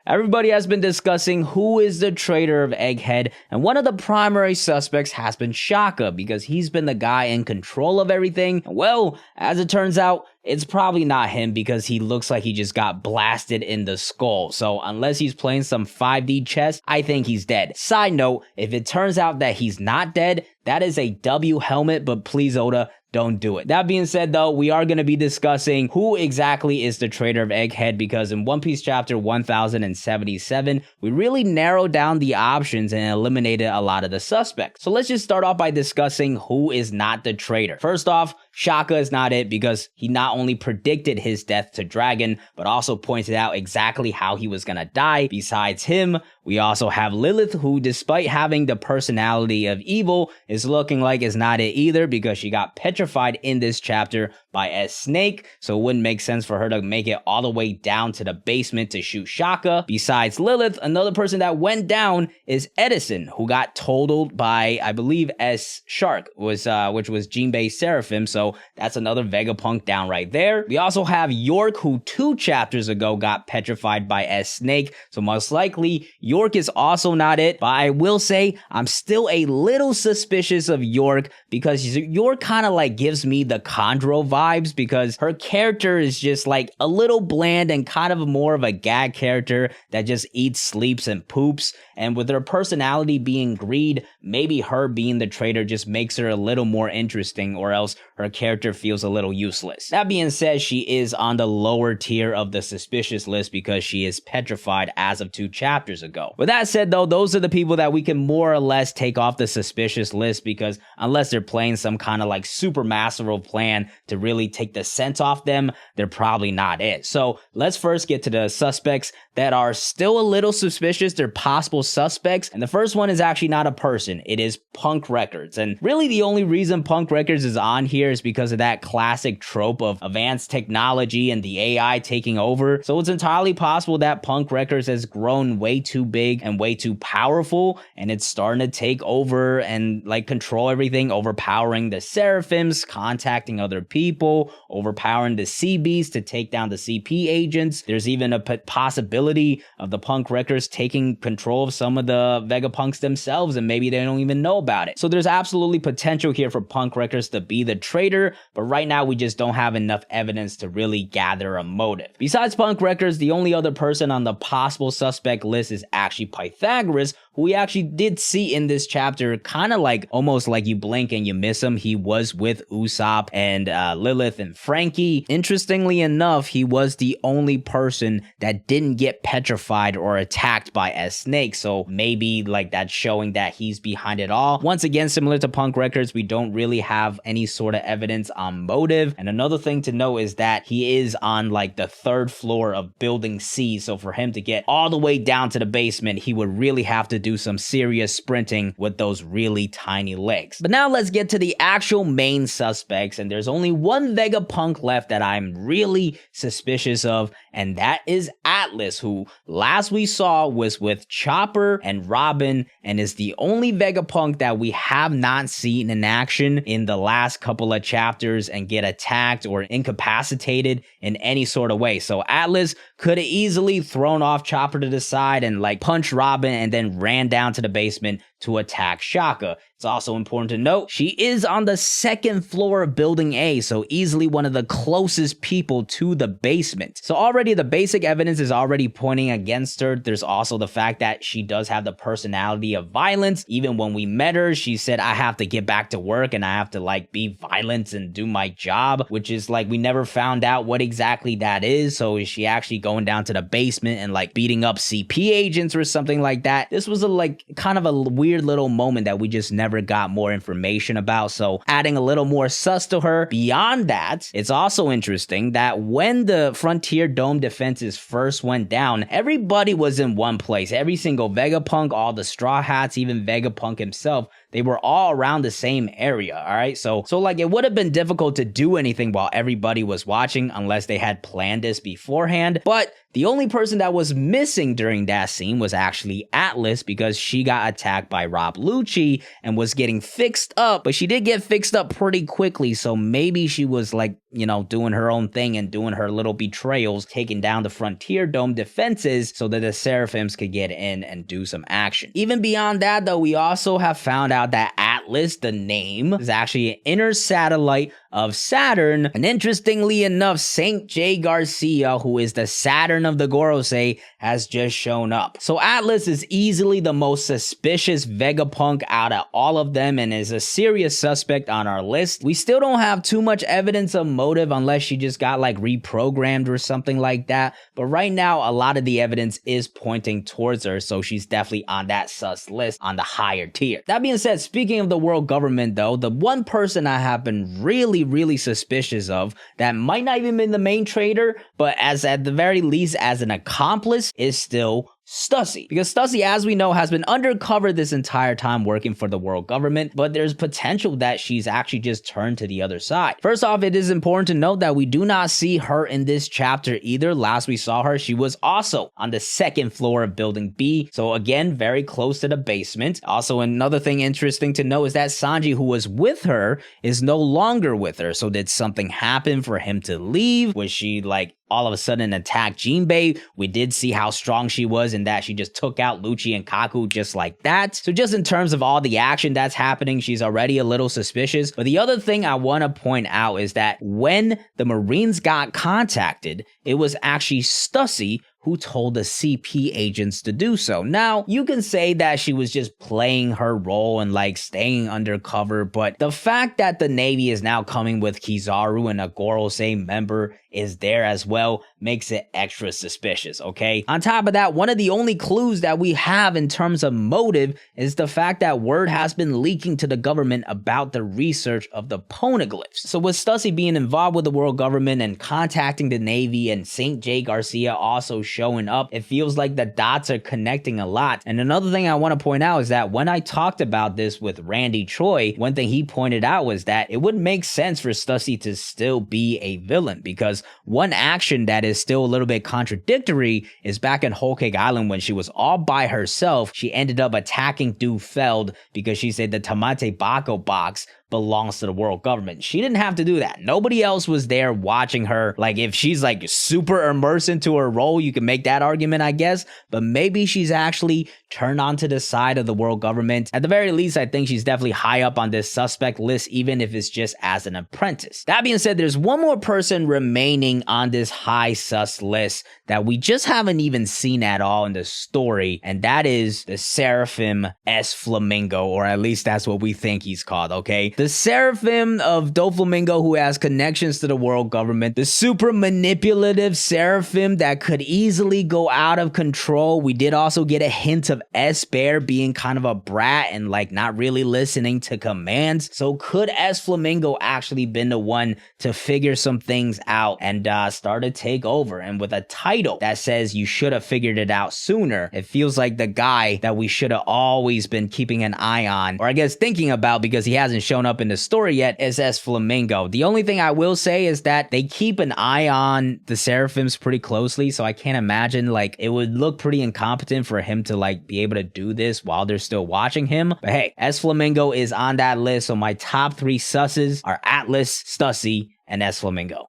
everybody has been discussing who is the traitor of Egghead, and one of the primary suspects has been Shaka because he's been the guy in control of everything. Well, as it turns out, it's probably not him because he looks like he just got blasted in the skull. So unless he's playing some 5D chess, I think he's dead. Side note, if it turns out that he's not dead, that is a W helmet, but please Oda, don't do it. That being said though, we are going to be discussing who exactly is the traitor of Egghead because in One Piece chapter 1077, we really narrowed down the options and eliminated a lot of the suspects. So let's just start off by discussing who is not the traitor. First off, Shaka is not it because he not only predicted his death to Dragon, but also pointed out exactly how he was gonna die. Besides him, we also have Lilith, who despite having the personality of evil, is looking like is not it either because she got petrified in this chapter by a snake, so it wouldn't make sense for her to make it all the way down to the basement to shoot Shaka. Besides Lilith, another person that went down is Edison, who got totaled by, I believe, S Shark, which was Jinbei Seraphim, so that's another Vegapunk down right there. We also have York, who 2 chapters ago got petrified by a snake, so most likely York is also not it, but I will say I'm still a little suspicious of York because York kind of like gives me the Chondro vibes because her character is just like a little bland and kind of more of a gag character that just eats, sleeps, and poops. And with her personality being greed, maybe her being the traitor just makes her a little more interesting, or else her character feels a little useless. That being said, she is on the lower tier of the suspicious list because she is petrified as of 2 chapters ago. With that said though, those are the people that we can more or less take off the suspicious list because unless they're playing some kind of like super masterful plan to really take the scent off them, they're probably not it. So let's first get to the suspects that are still a little suspicious. They're possible suspects, and the first one is actually not a person. It is Punk Records, and really the only reason Punk Records is on here is because of that classic trope of advanced technology and the AI taking over. So it's entirely possible that Punk Records has grown way too big and way too powerful, and it's starting to take over and like control everything, overpowering the Seraphims, contacting other people, overpowering the CBs to take down the CP agents. There's even a possibility of the Punk Records taking control of some of the Vegapunks themselves, and maybe they don't even know about it. So there's absolutely potential here for Punk Records to be the traitor, but right now we just don't have enough evidence to really gather a motive. Besides Punk Records, the only other person on the possible suspect list is actually Pythagoras, who we actually did see in this chapter, kind of like almost like you blink and you miss him. He was with Usopp and Lilith and Frankie. Interestingly enough, he was the only person that didn't get petrified or attacked by a snake, so maybe like that's showing that he's behind it all. Once again, similar to Punk Records, we don't really have any sort of evidence on motive. And another thing to know is that he is on like the 3rd floor of building C, so for him to get all the way down to the basement, he would really have to do some serious sprinting with those really tiny legs. But now let's get to the actual main suspects, and there's only one Vegapunk left that I'm really suspicious of, and that is Atlas, who last we saw was with Chopper and Robin, and is the only Vegapunk that we have not seen in action in the last couple of chapters and get attacked or incapacitated in any sort of way. So Atlas could have easily thrown off Chopper to the side and like punched Robin and then ran down to the basement to attack Shaka. It's also important to note, she is on the 2nd floor of Building A, so easily one of the closest people to the basement. So already the basic evidence is already pointing against her. There's also the fact that she does have the personality of violence. Even when we met her, she said, I have to get back to work and I have to like be violent and do my job, which is like we never found out what exactly that is. So is she actually going down to the basement and like beating up CP agents or something like that? This was a like kind of a weird little moment that we just never got more information about, so adding a little more sus to her. Beyond that, it's also interesting that when the Frontier Dome defenses first went down, everybody was in one place. Every single Vegapunk, all the Straw Hats, even Vegapunk himself, they were all around the same area, all right? So like it would have been difficult to do anything while everybody was watching unless they had planned this beforehand, but The only person that was missing during that scene was actually Atlas, because she got attacked by Rob Lucci and was getting fixed up, but she did get fixed up pretty quickly, so maybe she was like, you know, doing her own thing and doing her little betrayals, taking down the Frontier Dome defenses so that the Seraphims could get in and do some action. Even beyond that though, we also have found out that Atlas, the name, is actually an inner satellite of Saturn, and interestingly enough, St. J. Garcia, who is the Saturn of the Gorosei, has just shown up. So Atlas is easily the most suspicious Vegapunk out of all of them and is a serious suspect on our list. We still don't have too much evidence of motive unless she just got like reprogrammed or something like that, but right now a lot of the evidence is pointing towards her, so she's definitely on that sus list on the higher tier. That being said, speaking of the world government though, the one person I have been really suspicious of that might not even be the main traitor, but as at the very least as an accomplice, is still Stussy. Because Stussy, as we know, has been undercover this entire time working for the world government, but there's potential that she's actually just turned to the other side. First off, it is important to note that we do not see her in this chapter either. Last we saw her, she was also on the second floor of Building B, so again, very close to the basement. Also, another thing interesting to know is that Sanji, who was with her, is no longer with her. So did something happen for him to leave? Was she like all of a sudden attack Jinbei? We did see how strong she was in that she just took out Lucci and Kaku just like that. So just in terms of all the action that's happening, she's already a little suspicious. But the other thing I want to point out is that when the Marines got contacted, it was actually Stussy who told the CP agents to do so. Now, you can say that she was just playing her role and like staying undercover, but the fact that the Navy is now coming with Kizaru and a Gorosei member is there as well makes it extra suspicious, okay? On top of that, one of the only clues that we have in terms of motive is the fact that word has been leaking to the government about the research of the poneglyphs. So with Stussy being involved with the world government and contacting the Navy and St. J. Garcia also showing up, it feels like the dots are connecting a lot. And another thing I want to point out is that when I talked about this with Randy Choi, one thing he pointed out was that it would make sense for Stussy to still be a villain, because one action that is still a little bit contradictory is back in Whole Cake Island when she was all by herself. She ended up attacking Du Feld because she said the Tamate Bako box belongs to the world government. She didn't have to do that. Nobody else was there watching her. Like, if she's like super immersed into her role, you can make that argument, I guess, but maybe she's actually turned onto the side of the world government. At the very least, I think she's definitely high up on this suspect list, even if it's just as an apprentice. That being said, there's one more person remaining on this high sus list that we just haven't even seen at all in the story, and that is the Seraphim S. Flamingo, or at least that's what we think he's called, okay? The Seraphim of Doflamingo, who has connections to the world government, the super manipulative Seraphim that could easily go out of control. We did also get a hint of S. Bear being kind of a brat and like not really listening to commands. So could S. Flamingo actually been the one to figure some things out and start to take over? And with a title that says you should have figured it out sooner, it feels like the guy that we should have always been keeping an eye on, or I guess thinking about, because he hasn't shown up in the story yet, is S. Flamingo. The only thing I will say is that they keep an eye on the Seraphims pretty closely, so I can't imagine, like, it would look pretty incompetent for him to like be able to do this while they're still watching him. But hey, S. Flamingo is on that list, so my top 3 susses are Atlas, Stussy, and S. Flamingo.